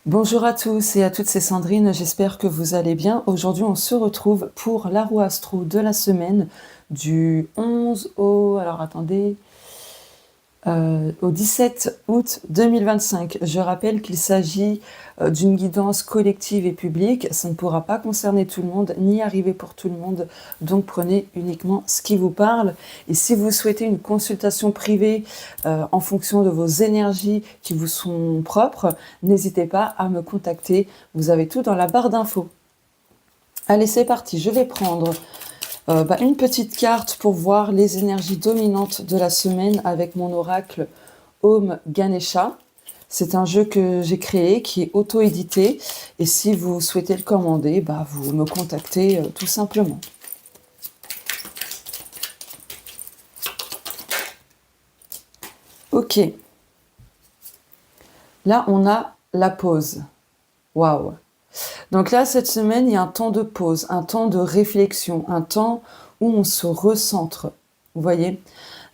Bonjour à tous et à toutes, c'est Sandrine, j'espère que vous allez bien. Aujourd'hui, on se retrouve pour la roue astro de la semaine du 11 au... Alors attendez, au 17 août 2025. Je rappelle qu'il s'agit d'une guidance collective et publique. Ça ne pourra pas concerner tout le monde, ni arriver pour tout le monde. Donc prenez uniquement ce qui vous parle. Et si vous souhaitez une consultation privée en fonction de vos énergies qui vous sont propres, n'hésitez pas à me contacter. Vous avez tout dans la barre d'infos. Allez, c'est parti. Je vais prendre une petite carte pour voir les énergies dominantes de la semaine avec mon oracle Om Ganesha. C'est un jeu que j'ai créé, qui est auto-édité. Et si vous souhaitez le commander, vous me contactez tout simplement. Ok. Là, on a la pause. Waouh. Donc là, cette semaine, il y a un temps de pause, un temps de réflexion, un temps où on se recentre. Vous voyez?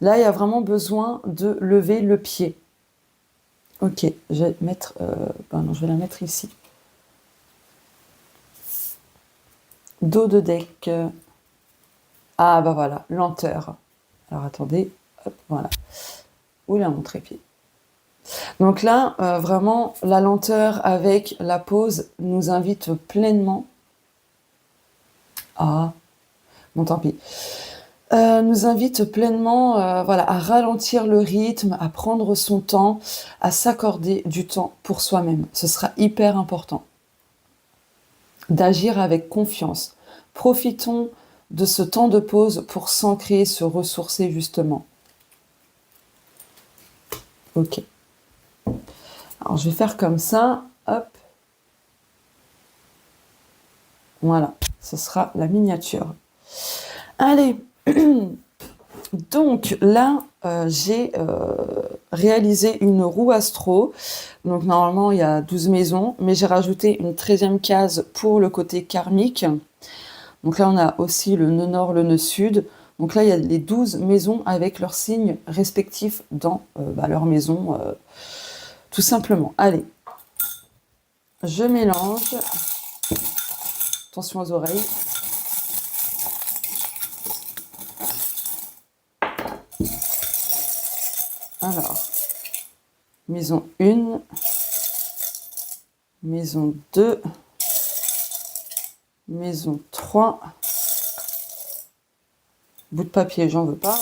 Là, il y a vraiment besoin de lever le pied. Ok, je vais mettre... je vais la mettre ici. Dos de deck. Ah, voilà, lenteur. Alors, attendez. Hop, voilà. Oula, mon trépied. Donc là, vraiment, la lenteur avec la pause nous invite pleinement à... Bon, tant pis. Nous invite pleinement à ralentir le rythme, à prendre son temps, à s'accorder du temps pour soi-même. Ce sera hyper important. D'agir avec confiance. Profitons de ce temps de pause pour s'ancrer, se ressourcer justement. Ok. Alors je vais faire comme ça. Hop. Voilà. Ce sera la miniature. Allez. Donc là, j'ai réalisé une roue astro. Donc normalement, il y a 12 maisons, mais j'ai rajouté une 13e case pour le côté karmique. Donc là, on a aussi le nœud nord, le nœud sud. Donc là, il y a les 12 maisons avec leurs signes respectifs dans leur maison, tout simplement. Allez, je mélange. Attention aux oreilles. Alors, maison 1, maison 2, maison 3, bout de papier, j'en veux pas,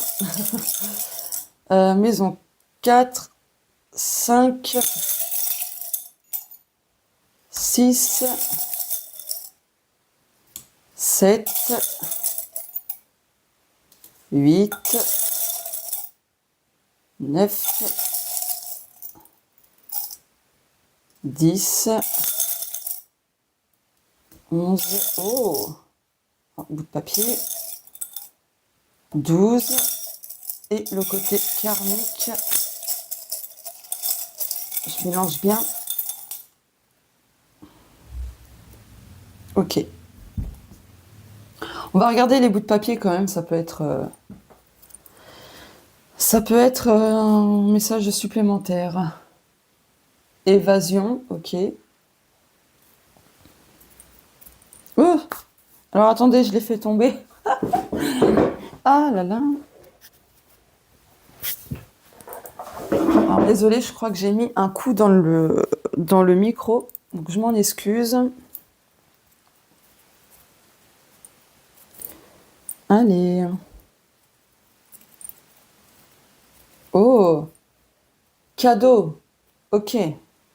maison 4, 5, 6, 7, 8, 9, 10, 11, oh, bout de papier, 12, et le côté karmique, je mélange bien. Ok. On va regarder les bouts de papier quand même, ça peut être un message supplémentaire. Évasion, ok. Alors attendez, je l'ai fait tomber. Ah là là. Alors désolée, je crois que j'ai mis un coup dans le micro, donc je m'en excuse. Allez. Oh, cadeau. Ok.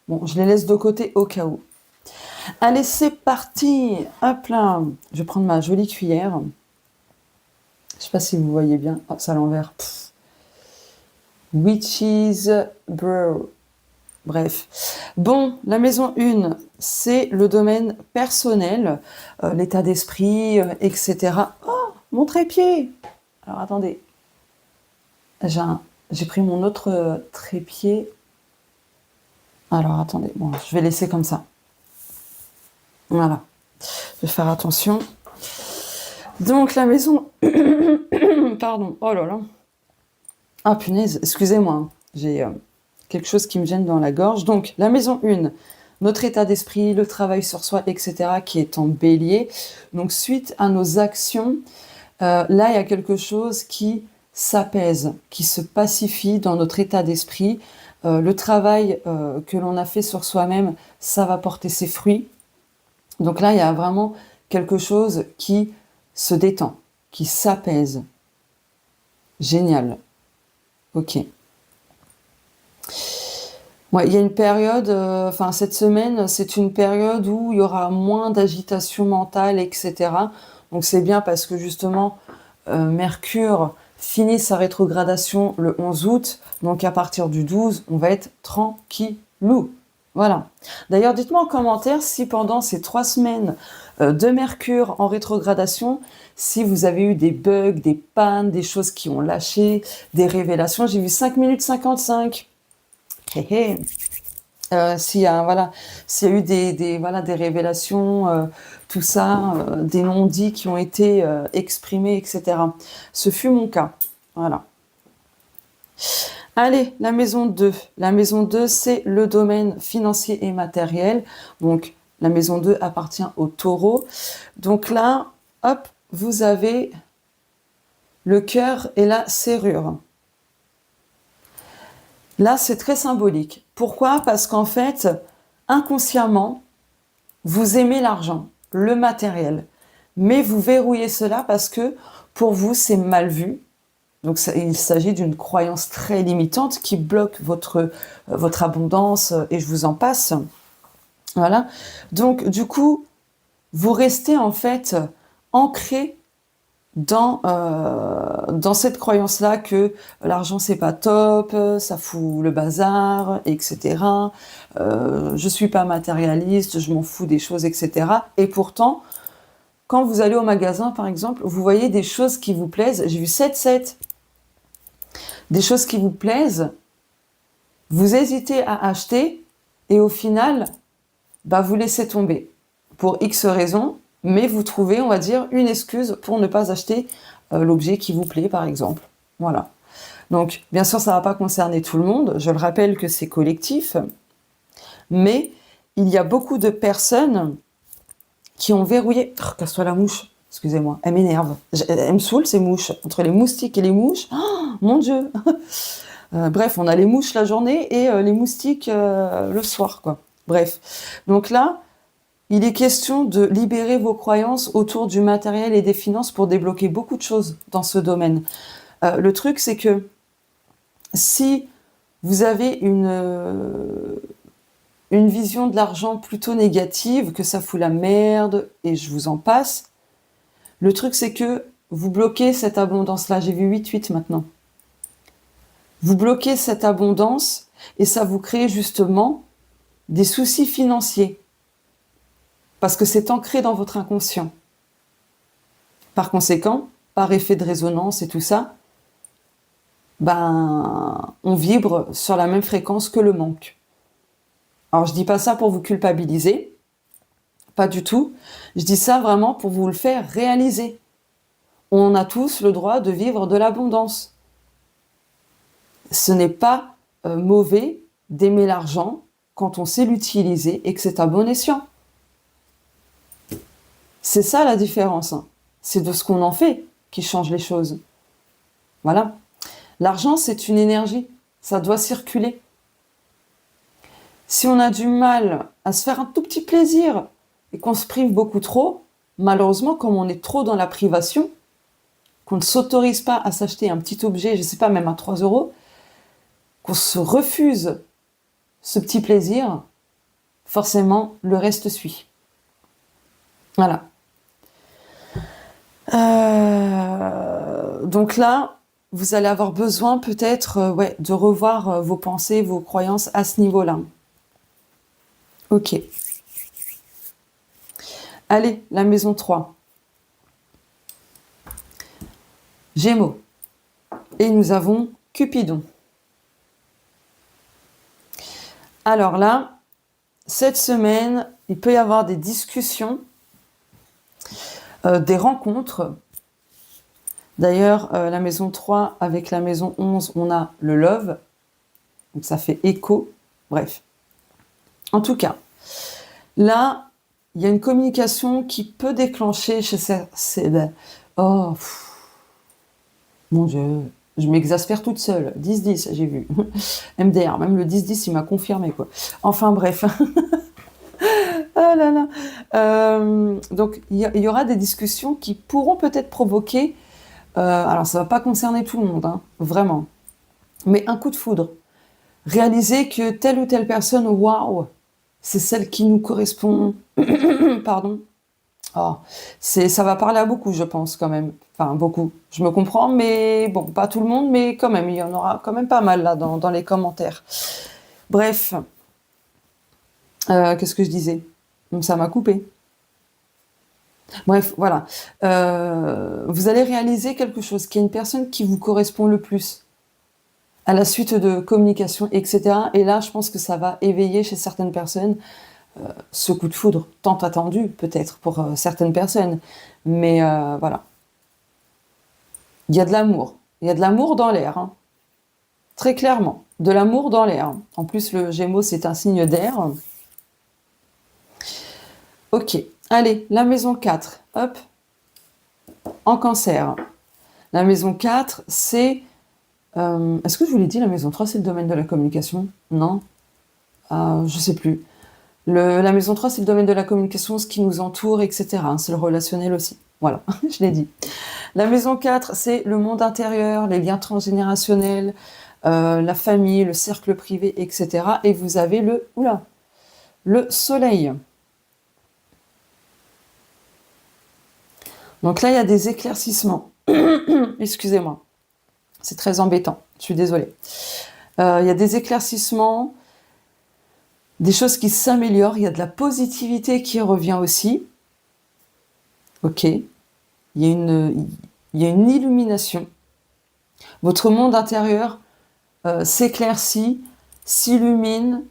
Bon, je les laisse de côté au cas où. Allez, c'est parti. Hop là. Je vais prendre ma jolie cuillère. Je sais pas si vous voyez bien. Oh, c'est à l'envers. Witch's Brew. Bref. Bon, la maison 1, c'est le domaine personnel, l'état d'esprit, etc. Oh, mon trépied. Alors, attendez. J'ai pris mon autre trépied. Alors, attendez. Bon, je vais laisser comme ça. Voilà. Je vais faire attention. Donc, la maison... Pardon. Oh là là. Ah, punaise. Excusez-moi. J'ai quelque chose qui me gêne dans la gorge. Donc, la maison 1, notre état d'esprit, le travail sur soi, etc., qui est en bélier. Donc, suite à nos actions, là, il y a quelque chose qui s'apaise, qui se pacifie dans notre état d'esprit. Le travail que l'on a fait sur soi-même, ça va porter ses fruits. Donc là, il y a vraiment quelque chose qui se détend, qui s'apaise. Génial. Ok. Ouais, il y a une période, cette semaine, c'est une période où il y aura moins d'agitation mentale, etc. Donc c'est bien parce que justement, Mercure finit sa rétrogradation le 11 août. Donc à partir du 12, on va être tranquillou. Voilà. D'ailleurs, dites-moi en commentaire si pendant ces 3 semaines de Mercure en rétrogradation, si vous avez eu des bugs, des pannes, des choses qui ont lâché, des révélations. J'ai vu 5 minutes 55. Hé hé. S'il y a, voilà, s'il y a eu des révélations, tout ça, des non-dits qui ont été exprimés, etc. Ce fut mon cas. Voilà. Allez, la maison 2. La maison 2, c'est le domaine financier et matériel. Donc, la maison 2 appartient au taureau. Donc là, hop, vous avez le cœur et la serrure. Là, c'est très symbolique. Pourquoi? Parce qu'en fait, inconsciemment, vous aimez l'argent, le matériel. Mais vous verrouillez cela parce que pour vous, c'est mal vu. Donc il s'agit d'une croyance très limitante qui bloque votre abondance et je vous en passe. Voilà. Donc du coup, vous restez en fait ancré dans cette croyance-là que l'argent c'est pas top, ça fout le bazar, etc. Je suis pas matérialiste, je m'en fous des choses, etc. Et pourtant, quand vous allez au magasin, par exemple, vous voyez des choses qui vous plaisent. J'ai vu 7-7. Des choses qui vous plaisent, vous hésitez à acheter et au final, vous laissez tomber pour X raisons, mais vous trouvez, on va dire, une excuse pour ne pas acheter l'objet qui vous plaît, par exemple. Voilà. Donc, bien sûr, ça ne va pas concerner tout le monde. Je le rappelle que c'est collectif, mais il y a beaucoup de personnes qui ont verrouillé... Oh, casse-toi la mouche, excusez-moi, elle m'énerve. Elle me saoule, ces mouches. Entre les moustiques et les mouches, oh, mon Dieu. Bref, on a les mouches la journée et les moustiques le soir, quoi. Bref. Donc là, il est question de libérer vos croyances autour du matériel et des finances pour débloquer beaucoup de choses dans ce domaine. Le truc, c'est que si vous avez une vision de l'argent plutôt négative, que ça fout la merde, et je vous en passe, le truc, c'est que vous bloquez cette abondance-là. J'ai vu 8-8 maintenant. Vous bloquez cette abondance et ça vous crée justement des soucis financiers. Parce que c'est ancré dans votre inconscient. Par conséquent, par effet de résonance et tout ça, on vibre sur la même fréquence que le manque. Alors je dis pas ça pour vous culpabiliser, pas du tout. Je dis ça vraiment pour vous le faire réaliser. On a tous le droit de vivre de l'abondance. Ce n'est pas mauvais d'aimer l'argent quand on sait l'utiliser et que c'est à bon escient. C'est ça la différence. C'est de ce qu'on en fait qui change les choses. Voilà. L'argent, c'est une énergie. Ça doit circuler. Si on a du mal à se faire un tout petit plaisir et qu'on se prive beaucoup trop, malheureusement, comme on est trop dans la privation, qu'on ne s'autorise pas à s'acheter un petit objet, je ne sais pas, même à 3 €, qu'on se refuse ce petit plaisir, forcément, le reste suit. Voilà. Donc là, vous allez avoir besoin peut-être de revoir vos pensées, vos croyances à ce niveau-là. Ok. Allez, la maison 3. Gémeaux. Et nous avons Cupidon. Alors là, cette semaine, il peut y avoir des discussions, des rencontres. D'ailleurs, la maison 3 avec la maison 11, on a le love. Donc ça fait écho. Bref. En tout cas, Là, il y a une communication qui peut déclencher chez oh, mon Dieu, je m'exaspère toute seule. 10-10, j'ai vu. MDR, même le 10-10, il m'a confirmé, quoi. Enfin, bref. Ah là là. Donc, il y aura des discussions qui pourront peut-être provoquer, alors ça va pas concerner tout le monde, hein, vraiment, mais un coup de foudre. Réaliser que telle ou telle personne, waouh, c'est celle qui nous correspond. Pardon. Oh, ça va parler à beaucoup, je pense, quand même. Enfin, beaucoup. Je me comprends, mais bon, pas tout le monde, mais quand même, il y en aura quand même pas mal là dans les commentaires. Bref, qu'est-ce que je disais? Ça m'a coupé. Bref, voilà. Vous allez réaliser quelque chose, qu'il y a une personne qui vous correspond le plus à la suite de communication, etc. Et là, je pense que ça va éveiller chez certaines personnes ce coup de foudre, tant attendu peut-être pour certaines personnes. Mais voilà. Il y a de l'amour. Il y a de l'amour dans l'air, hein. Très clairement. De l'amour dans l'air. En plus, le Gémeaux, c'est un signe d'air. Ok. Allez, la maison 4. Hop. En Cancer. La maison 4, c'est... est-ce que je vous l'ai dit, la maison 3, c'est le domaine de la communication? Non, je sais plus. La maison 3, c'est le domaine de la communication, ce qui nous entoure, etc. hein, c'est le relationnel aussi. Voilà, je l'ai dit. La maison 4, c'est le monde intérieur, les liens transgénérationnels, la famille, le cercle privé, etc. Et vous avez le soleil. Donc là, il y a des éclaircissements. Excusez-moi. C'est très embêtant. Je suis désolée. Il y a des éclaircissements, des choses qui s'améliorent. Il y a de la positivité qui revient aussi. Ok. Il y a une illumination. Votre monde intérieur s'éclaircit, s'illumine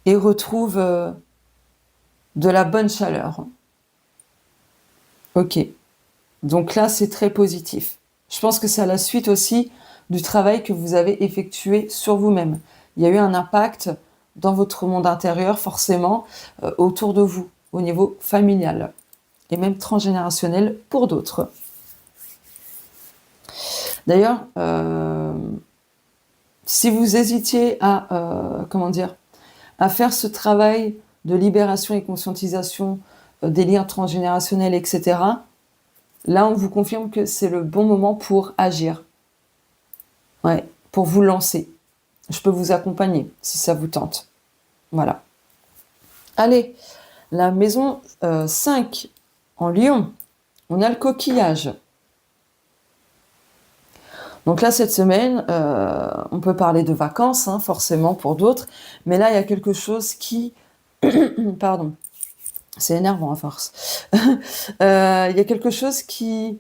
et retrouve de la bonne chaleur. Ok. Donc là, c'est très positif. Je pense que c'est à la suite aussi du travail que vous avez effectué sur vous-même. Il y a eu un impact dans votre monde intérieur, forcément, autour de vous, au niveau familial, et même transgénérationnel pour d'autres. D'ailleurs, si vous hésitiez à, à faire ce travail de libération et conscientisation des liens transgénérationnels, etc., là, on vous confirme que c'est le bon moment pour agir. Ouais, pour vous lancer. Je peux vous accompagner si ça vous tente. Voilà. Allez, la maison 5 en Lion, on a le coquillage. Donc là, cette semaine, on peut parler de vacances, hein, forcément pour d'autres, mais là, il y a quelque chose qui... Pardon, c'est énervant à force. Il y a quelque chose qui...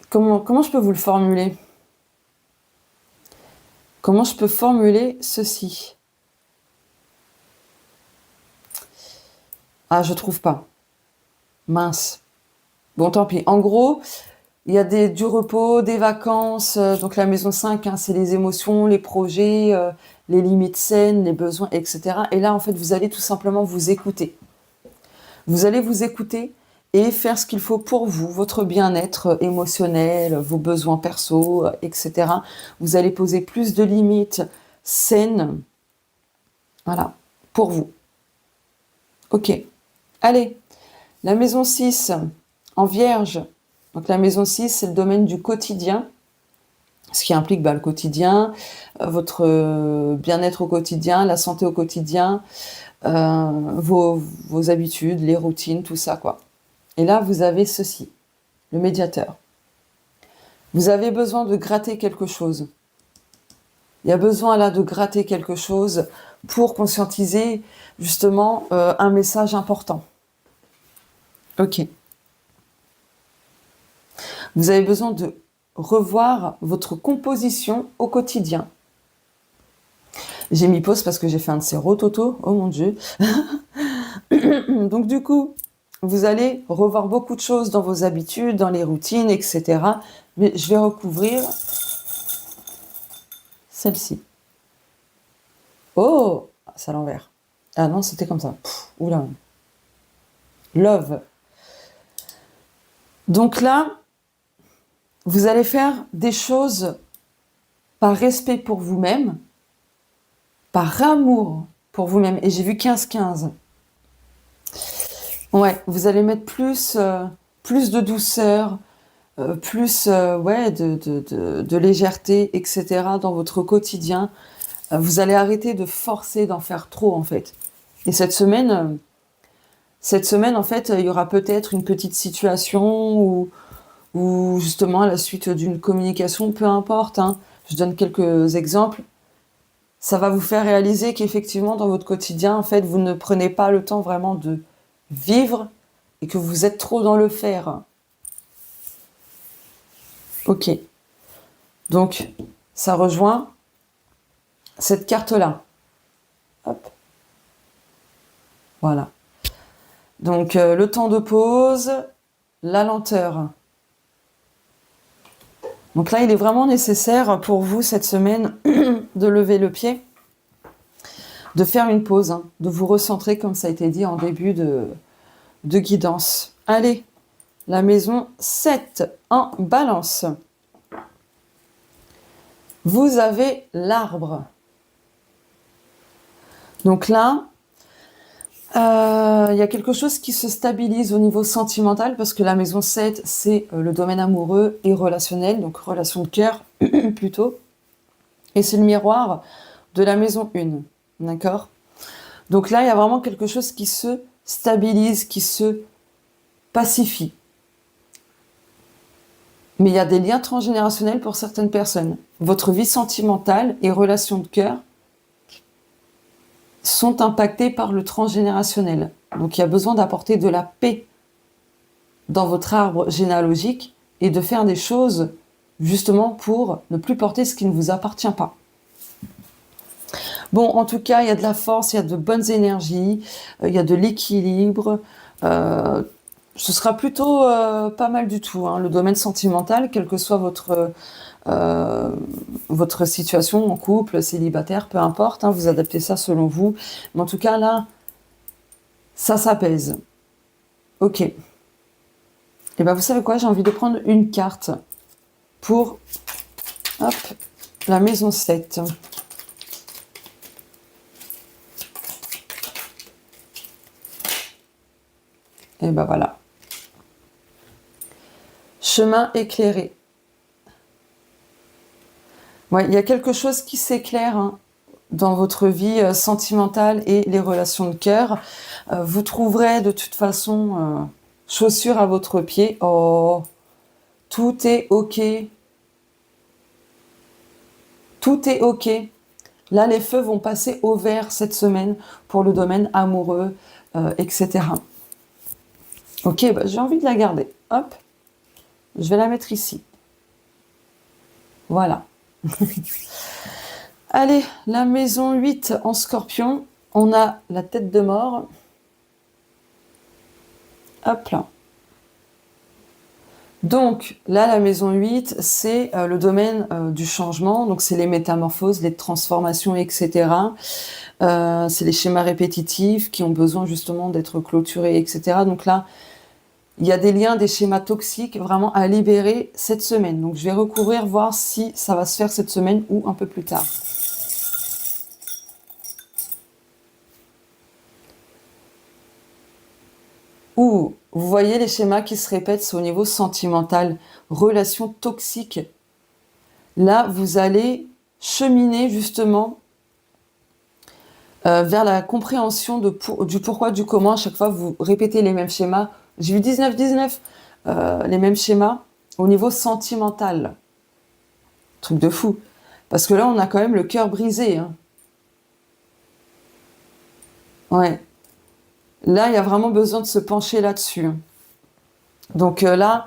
Comment je peux vous le formuler? Comment je peux formuler ceci? Ah, je trouve pas. Mince. Bon, tant pis. En gros, il y a du repos, des vacances. Donc la maison 5, hein, c'est les émotions, les projets, les limites saines, les besoins, etc. Et là, en fait, vous allez tout simplement vous écouter. Vous allez vous écouter et faire ce qu'il faut pour vous, votre bien-être émotionnel, vos besoins perso, etc. Vous allez poser plus de limites saines, voilà, pour vous. Ok. Allez, la maison 6, en Vierge. Donc la maison 6, c'est le domaine du quotidien, ce qui implique le quotidien, votre bien-être au quotidien, la santé au quotidien, vos habitudes, les routines, tout ça, quoi. Et là, vous avez ceci, le médiateur. Vous avez besoin de gratter quelque chose. Il y a besoin là de gratter quelque chose pour conscientiser justement un message important. Ok. Vous avez besoin de revoir votre composition au quotidien. J'ai mis pause parce que j'ai fait un de ces rototos. Oh mon Dieu. Donc du coup, vous allez revoir beaucoup de choses dans vos habitudes, dans les routines, etc. Mais je vais recouvrir celle-ci. Oh, c'est à l'envers. Ah non, c'était comme ça. Oula. Love. Donc là, vous allez faire des choses par respect pour vous-même, par amour pour vous-même. Et j'ai vu 15-15. Ouais, vous allez mettre plus de douceur, plus ouais, de légèreté, etc. dans votre quotidien. Vous allez arrêter de forcer d'en faire trop, en fait. Et cette semaine, en fait, il y aura peut-être une petite situation ou justement à la suite d'une communication, peu importe, hein. Je donne quelques exemples. Ça va vous faire réaliser qu'effectivement, dans votre quotidien, en fait, vous ne prenez pas le temps vraiment de vivre et que vous êtes trop dans le faire. Ok. Donc, ça rejoint cette carte-là. Hop. Voilà. Donc, le temps de pause, la lenteur. Donc là, il est vraiment nécessaire pour vous cette semaine de lever le pied, de faire une pause, hein, de vous recentrer comme ça a été dit en début de guidance. Allez, la maison 7 en balance. Vous avez l'arbre. Donc là, il y a quelque chose qui se stabilise au niveau sentimental parce que la maison 7, c'est le domaine amoureux et relationnel, donc relation de cœur plutôt. Et c'est le miroir de la maison 1, d'accord? Donc là, il y a vraiment quelque chose qui se stabilise, qui se pacifie. Mais il y a des liens transgénérationnels pour certaines personnes. Votre vie sentimentale et relations de cœur sont impactés par le transgénérationnel. Donc il y a besoin d'apporter de la paix dans votre arbre généalogique et de faire des choses justement pour ne plus porter ce qui ne vous appartient pas. Bon, en tout cas, il y a de la force, il y a de bonnes énergies, il y a de l'équilibre. Ce sera plutôt pas mal du tout, hein, le domaine sentimental, quelle que soit votre situation en couple, célibataire, peu importe, hein, vous adaptez ça selon vous. Mais en tout cas, là, ça s'apaise. Ok. Et bien, vous savez quoi, j'ai envie de prendre une carte pour, hop, la maison 7. Et ben voilà. Chemin éclairé. Ouais, il y a quelque chose qui s'éclaire, hein, dans votre vie sentimentale et les relations de cœur. Vous trouverez de toute façon chaussures à votre pied. Oh, tout est ok. Tout est ok. Là, les feux vont passer au vert cette semaine pour le domaine amoureux, etc. Ok, bah, j'ai envie de la garder. Hop, je vais la mettre ici. Voilà. Allez, la maison 8 en scorpion. On a la tête de mort. Hop là. Donc là, la maison 8, c'est le domaine du changement. Donc c'est les métamorphoses, les transformations, etc. C'est les schémas répétitifs qui ont besoin justement d'être clôturés, etc. Donc là, il y a des liens, des schémas toxiques vraiment à libérer cette semaine. Donc je vais recouvrir, voir si ça va se faire cette semaine ou un peu plus tard. Ou vous voyez les schémas qui se répètent, c'est au niveau sentimental, relations toxiques. Là, vous allez cheminer justement vers la compréhension du pourquoi, du comment. À chaque fois, vous répétez les mêmes schémas. J'ai vu 19-19, les mêmes schémas au niveau sentimental. Truc de fou. Parce que là, on a quand même le cœur brisé, hein. Ouais. Là, il y a vraiment besoin de se pencher là-dessus. Donc là,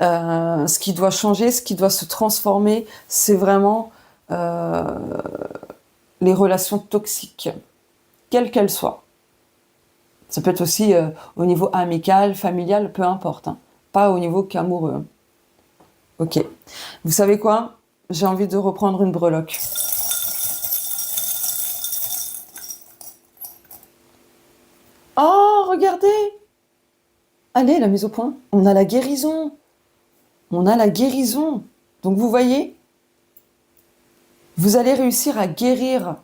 ce qui doit changer, ce qui doit se transformer, c'est vraiment les relations toxiques, quelles qu'elles soient. Ça peut être aussi au niveau amical, familial, peu importe, hein. Pas au niveau qu'amoureux. Ok. Vous savez quoi? J'ai envie de reprendre une breloque. regardez! Allez, la mise au point. On a la guérison. On a la guérison. Donc, vous voyez, vous allez réussir à guérir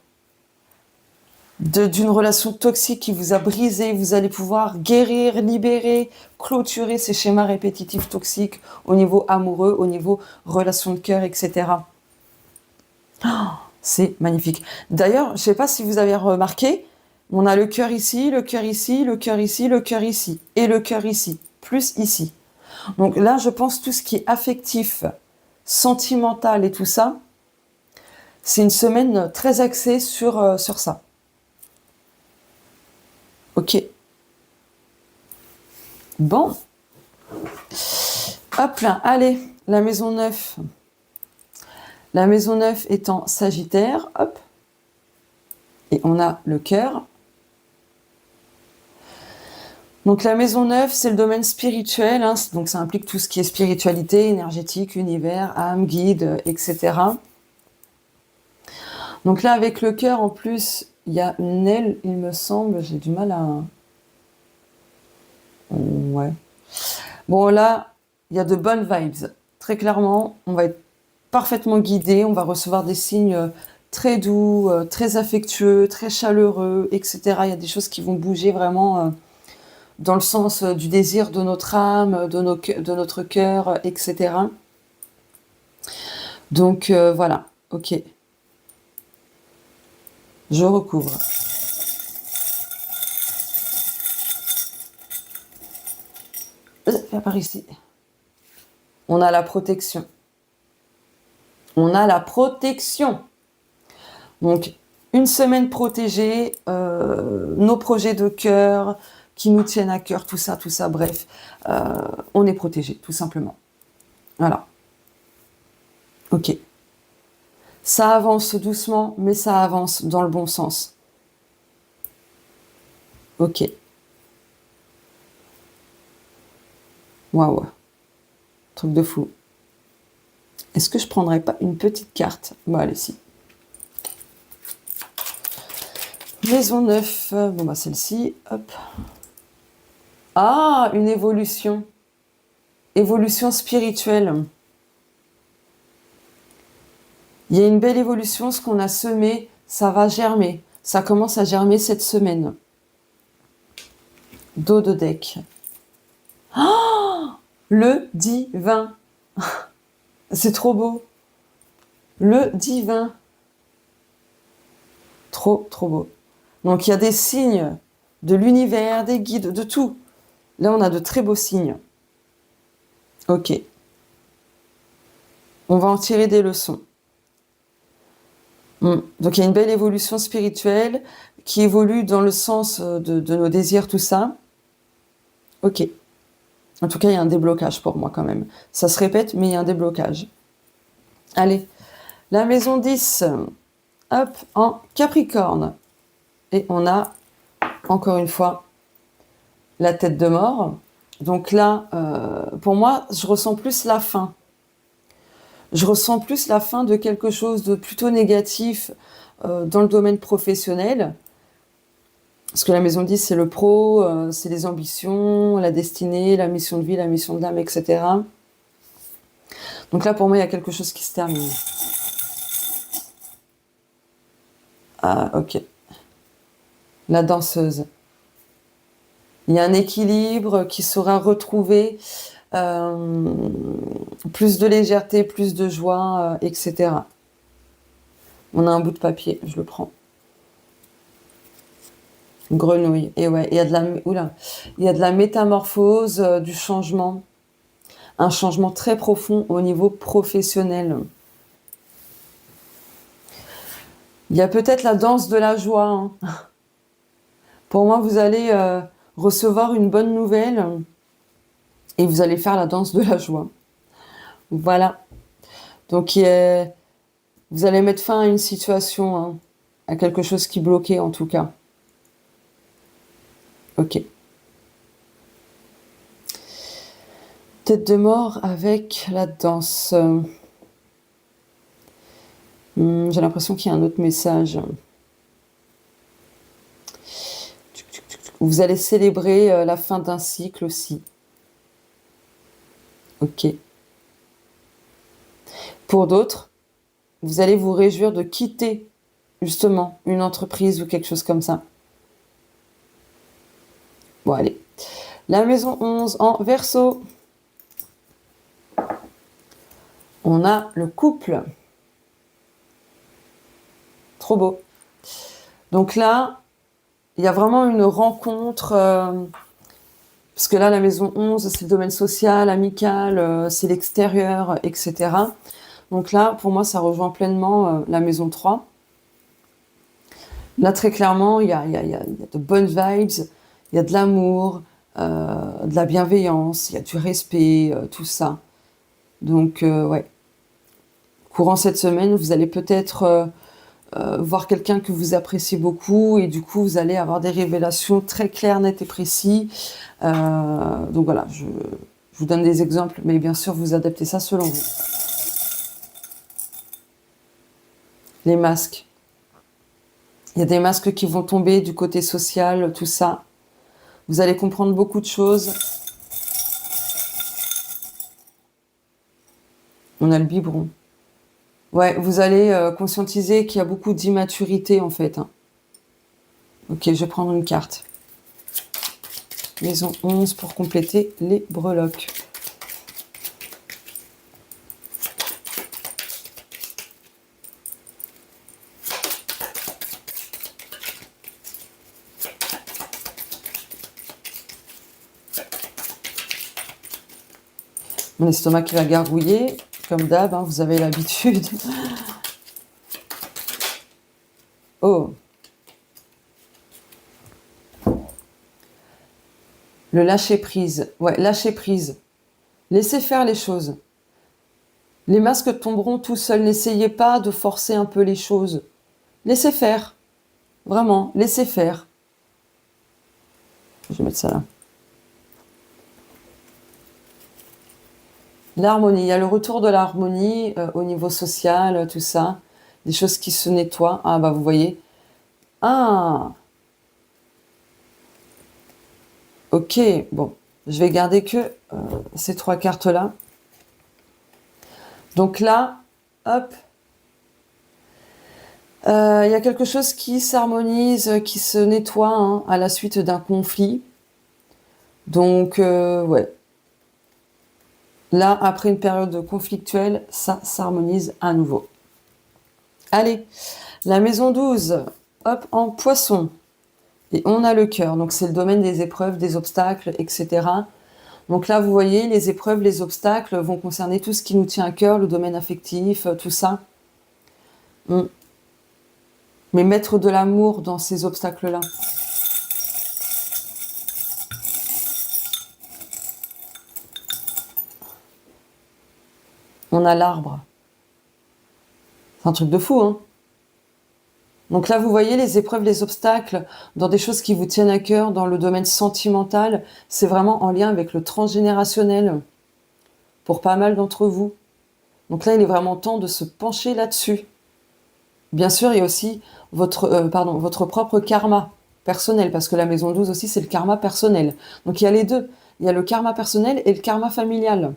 d'une relation toxique qui vous a brisé. Vous allez pouvoir guérir, libérer, clôturer ces schémas répétitifs toxiques au niveau amoureux, au niveau relation de cœur, etc. Oh, c'est magnifique. D'ailleurs, je ne sais pas si vous avez remarqué, on a le cœur ici, le cœur ici, le cœur ici, le cœur ici, et le cœur ici, plus ici. Donc là, je pense tout ce qui est affectif, sentimental et tout ça, c'est une semaine très axée sur ça. Ok. Bon. Hop là, allez, la maison 9. La maison 9 étant Sagittaire, hop. Et on a le cœur. Donc la maison 9, c'est le domaine spirituel, hein, donc ça implique tout ce qui est spiritualité, énergétique, univers, âme, guide, etc. Donc là, avec le cœur, en plus, il y a une aile, il me semble, j'ai du mal à... Ouais. Bon, là, il y a de bonnes vibes. Très clairement, on va être parfaitement guidé, on va recevoir des signes très doux, très affectueux, très chaleureux, etc. Il y a des choses qui vont bouger vraiment dans le sens du désir de notre âme, de notre cœur, etc. Donc voilà, ok. Je recouvre. Par ici. On a la protection. On a la protection. Donc, une semaine protégée, nos projets de cœur qui nous tiennent à cœur, tout ça, bref, on est protégé, tout simplement. Voilà. Ok. Ça avance doucement, mais ça avance dans le bon sens. Ok. Waouh. Truc de fou. Est-ce que je prendrais pas une petite carte? Bon, allez, si. Maison 9. Bon, bah, celle-ci. Hop. Ah, une évolution. Évolution spirituelle. Il y a une belle évolution. Ce qu'on a semé, ça va germer. Ça commence à germer cette semaine. Dos de deck. Oh, le divin. C'est trop beau. Le divin. Trop, trop beau. Donc, il y a des signes de l'univers, des guides, de tout. Là, on a de très beaux signes. Ok. On va en tirer des leçons. Donc, il y a une belle évolution spirituelle qui évolue dans le sens de nos désirs, tout ça. Ok. En tout cas, il y a un déblocage pour moi quand même. Ça se répète, mais il y a un déblocage. Allez. La maison 10. Hop, en Capricorne. Et on a, encore une fois, la tête de mort. Donc là, pour moi, je ressens plus la fin. Je ressens plus la fin de quelque chose de plutôt négatif dans le domaine professionnel. Parce que la maison 10, c'est le pro, c'est les ambitions, la destinée, la mission de vie, la mission de l'âme, etc. Donc là, pour moi, il y a quelque chose qui se termine. Ah, ok. La danseuse. Il y a un équilibre qui sera retrouvé, plus de légèreté, plus de joie, etc. On a un bout de papier, je le prends. Grenouille. Et ouais, il y a de la métamorphose, du changement. Un changement très profond au niveau professionnel. Il y a peut-être la danse de la joie. Hein. Pour moi, vous allez recevoir une bonne nouvelle et vous allez faire la danse de la joie. Voilà. Donc, vous allez mettre fin à une situation, hein, à quelque chose qui bloquait en tout cas. Ok. Tête de mort avec la danse. J'ai l'impression qu'il y a un autre message. Vous allez célébrer la fin d'un cycle aussi. Ok. Pour d'autres, vous allez vous réjouir de quitter justement une entreprise ou quelque chose comme ça. Bon, allez. La maison 11 en Verseau. On a le couple. Trop beau. Donc là, il y a vraiment une rencontre, parce que là, la maison 11, c'est le domaine social, amical, c'est l'extérieur, etc. Donc là, pour moi, ça rejoint pleinement la maison 3. Là, très clairement, il y a de bonnes vibes, il y a de l'amour, de la bienveillance, il y a du respect, tout ça. Donc, ouais. Courant cette semaine, vous allez peut-être voir quelqu'un que vous appréciez beaucoup et du coup, vous allez avoir des révélations très claires, nettes et précises. Donc voilà, je vous donne des exemples, mais bien sûr, vous adaptez ça selon vous. Les masques. Il y a des masques qui vont tomber du côté social, tout ça. Vous allez comprendre beaucoup de choses. On a le biberon. Ouais, vous allez conscientiser qu'il y a beaucoup d'immaturité en fait. Hein. Ok, je vais prendre une carte. Maison 11 pour compléter les breloques. Mon estomac qui va gargouiller, comme d'hab, hein, vous avez l'habitude. Oh. Le lâcher-prise. Ouais, lâcher-prise. Laissez faire les choses. Les masques tomberont tout seuls. N'essayez pas de forcer un peu les choses. Laissez faire. Vraiment, laissez faire. Je vais mettre ça là. L'harmonie. Il y a le retour de l'harmonie au niveau social, tout ça. Des choses qui se nettoient. Ah, bah, vous voyez. Ah. Ok, bon. Je vais garder que ces 3 cartes-là. Donc là, hop. Il y a quelque chose qui s'harmonise, qui se nettoie hein, à la suite d'un conflit. Donc, ouais. Là, après une période conflictuelle, ça s'harmonise à nouveau. Allez, la maison 12, hop, en poisson. Et on a le cœur, donc c'est le domaine des épreuves, des obstacles, etc. Donc là, vous voyez, les épreuves, les obstacles vont concerner tout ce qui nous tient à cœur, le domaine affectif, tout ça. Mais mettre de l'amour dans ces obstacles-là. On a l'arbre. C'est un truc de fou, hein. Donc là, vous voyez les épreuves, les obstacles, dans des choses qui vous tiennent à cœur, dans le domaine sentimental, c'est vraiment en lien avec le transgénérationnel, pour pas mal d'entre vous. Donc là, il est vraiment temps de se pencher là-dessus. Bien sûr, il y a aussi votre propre karma personnel, parce que la maison 12 aussi, c'est le karma personnel. Donc il y a les deux. Il y a le karma personnel et le karma familial.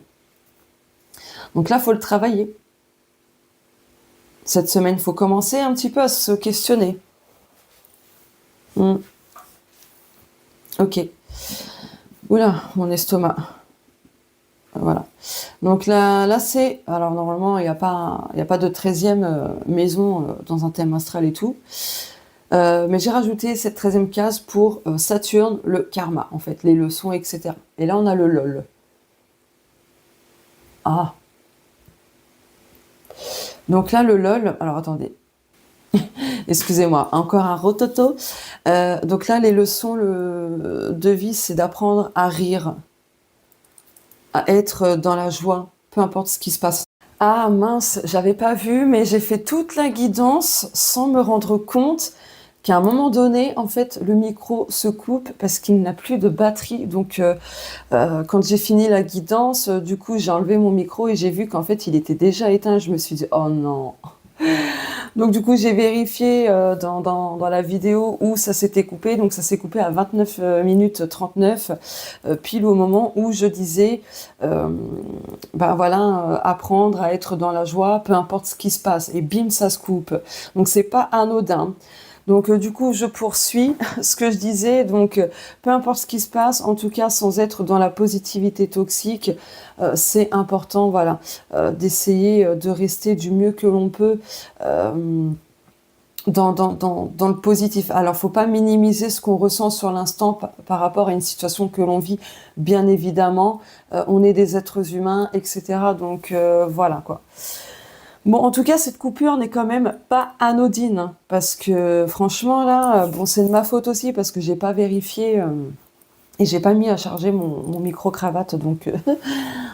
Donc là, il faut le travailler. Cette semaine, il faut commencer un petit peu à se questionner. Ok. Oula, mon estomac. Voilà. Donc là c'est... Alors normalement, il n'y a pas de 13e maison dans un thème astral et tout. Mais j'ai rajouté cette 13e case pour Saturne, le karma, en fait, les leçons, etc. Et là, on a le LOL. Ah. Donc là, le LOL... Alors, attendez. Excusez-moi, encore un rototo. Donc là, les leçons de vie, c'est d'apprendre à rire, à être dans la joie, peu importe ce qui se passe. Ah mince, j'avais pas vu, mais j'ai fait toute la guidance sans me rendre compte qu'à un moment donné, en fait, le micro se coupe parce qu'il n'a plus de batterie. Donc, quand j'ai fini la guidance, du coup, j'ai enlevé mon micro et j'ai vu qu'en fait, il était déjà éteint. Je me suis dit, oh non. Donc du coup, j'ai vérifié dans la vidéo où ça s'était coupé. Donc ça s'est coupé à 29 minutes 39, pile au moment où je disais, ben voilà, apprendre à être dans la joie, peu importe ce qui se passe. Et bim, ça se coupe. Donc c'est pas anodin. Donc du coup, je poursuis ce que je disais. Donc peu importe ce qui se passe, en tout cas sans être dans la positivité toxique, c'est important, voilà, d'essayer de rester du mieux que l'on peut dans le positif. Alors, faut pas minimiser ce qu'on ressent sur l'instant par rapport à une situation que l'on vit, bien évidemment. On est des êtres humains, etc. Donc voilà quoi. Bon, en tout cas, cette coupure n'est quand même pas anodine, hein, parce que franchement là, bon, c'est de ma faute aussi parce que j'ai pas vérifié et j'ai pas mis à charger mon micro-cravate, donc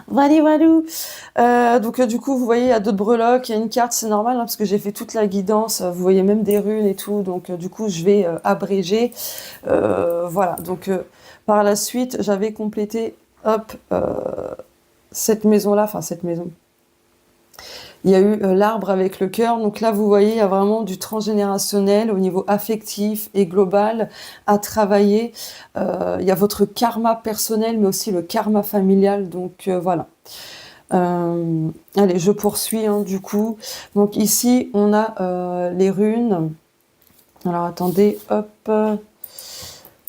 voilà, voilà. Donc du coup, vous voyez, il y a d'autres breloques, il y a une carte, c'est normal, hein, parce que j'ai fait toute la guidance, vous voyez même des runes et tout, donc du coup, je vais abréger. Voilà, donc par la suite, j'avais complété, hop, cette maison-là, enfin cette maison. Il y a eu l'arbre avec le cœur. Donc là, vous voyez, il y a vraiment du transgénérationnel au niveau affectif et global à travailler. Il y a votre karma personnel, mais aussi le karma familial. Donc voilà. Allez, je poursuis hein, du coup. Donc ici, on a les runes. Alors attendez, hop.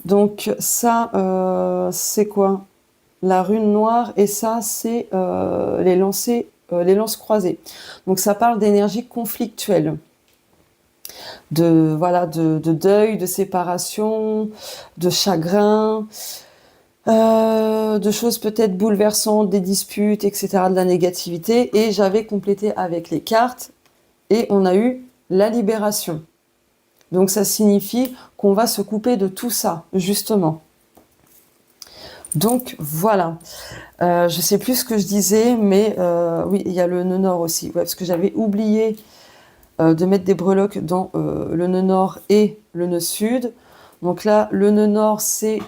Donc ça, c'est quoi? La rune noire, et ça, c'est les lances croisées. Donc ça parle d'énergie conflictuelle, de voilà, de deuil, de séparation, de chagrin, de choses peut-être bouleversantes, des disputes, etc., de la négativité. Et j'avais complété avec les cartes, et on a eu la libération. Donc ça signifie qu'on va se couper de tout ça, justement. Donc voilà. Je sais plus ce que je disais, mais oui, il y a le nœud nord aussi. Ouais, parce que j'avais oublié de mettre des breloques dans le nœud nord et le nœud sud. Donc là, le nœud nord, c'est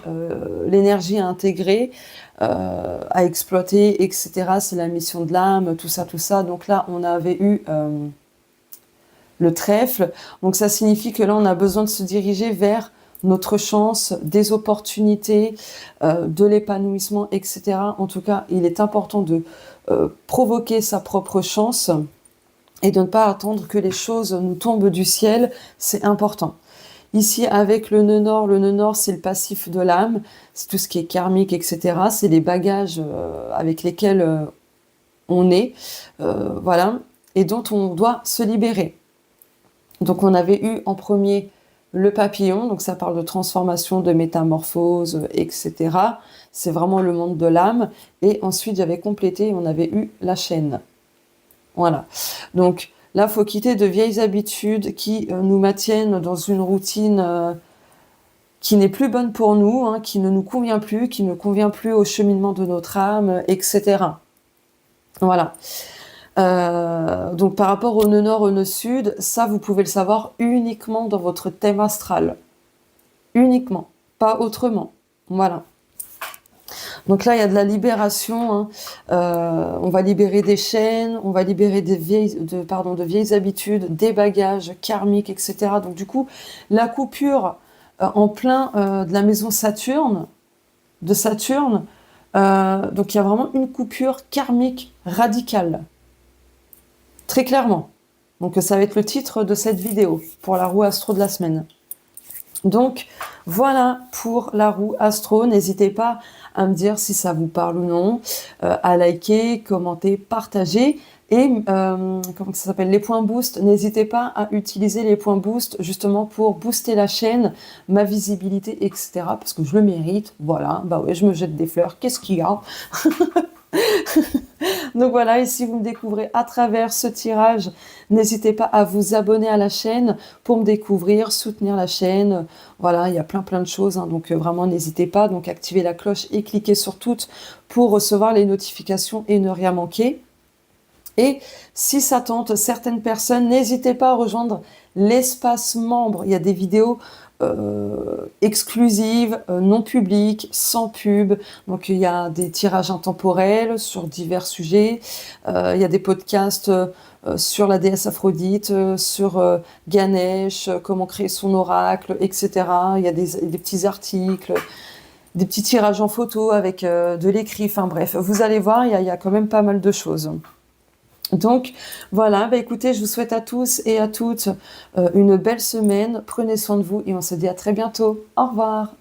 l'énergie à intégrer, à exploiter, etc. C'est la mission de l'âme, tout ça, tout ça. Donc là, on avait eu le trèfle. Donc ça signifie que là, on a besoin de se diriger vers notre chance, des opportunités, de l'épanouissement, etc. En tout cas, il est important de provoquer sa propre chance et de ne pas attendre que les choses nous tombent du ciel. C'est important. Ici, avec le nœud nord, c'est le passif de l'âme, c'est tout ce qui est karmique, etc. C'est les bagages avec lesquels on est, voilà, et dont on doit se libérer. Donc on avait eu en premier le papillon, donc ça parle de transformation, de métamorphose, etc. C'est vraiment le monde de l'âme. Et ensuite j'avais complété, on avait eu la chaîne. Voilà. Donc là, il faut quitter de vieilles habitudes qui nous maintiennent dans une routine qui n'est plus bonne pour nous, hein, qui ne nous convient plus, qui ne convient plus au cheminement de notre âme, etc. Voilà. Donc par rapport au nœud nord, au nœud sud, ça vous pouvez le savoir uniquement dans votre thème astral. Uniquement, pas autrement. Voilà. Donc là, il y a de la libération. Hein. On va libérer des chaînes, on va libérer de vieilles habitudes, des bagages karmiques, etc. Donc du coup, la coupure en plein de la maison Saturne, de Saturne, donc il y a vraiment une coupure karmique radicale. Très clairement. Donc ça va être le titre de cette vidéo pour la roue astro de la semaine. Donc voilà pour la roue astro. N'hésitez pas à me dire si ça vous parle ou non, à liker, commenter, partager. Et comment ça s'appelle, les points boost, n'hésitez pas à utiliser les points boost justement pour booster la chaîne, ma visibilité, etc. Parce que je le mérite. Voilà, bah ouais, je me jette des fleurs. Qu'est-ce qu'il y a? Donc voilà, et si vous me découvrez à travers ce tirage, n'hésitez pas à vous abonner à la chaîne pour me découvrir, soutenir la chaîne. Voilà, il y a plein de choses, hein, donc vraiment n'hésitez pas. Donc activez la cloche et cliquez sur toutes pour recevoir les notifications et ne rien manquer. Et si ça tente certaines personnes, n'hésitez pas à rejoindre l'espace membre. Il y a des vidéos exclusives, non publiques, sans pub. Donc il y a des tirages intemporels sur divers sujets. Il y a des podcasts sur la déesse Aphrodite, sur Ganesh, comment créer son oracle, etc. Il y a des petits articles, des petits tirages en photo avec de l'écrit. Enfin bref, vous allez voir, il y a quand même pas mal de choses. Donc voilà, bah écoutez, je vous souhaite à tous et à toutes une belle semaine. Prenez soin de vous et on se dit à très bientôt. Au revoir.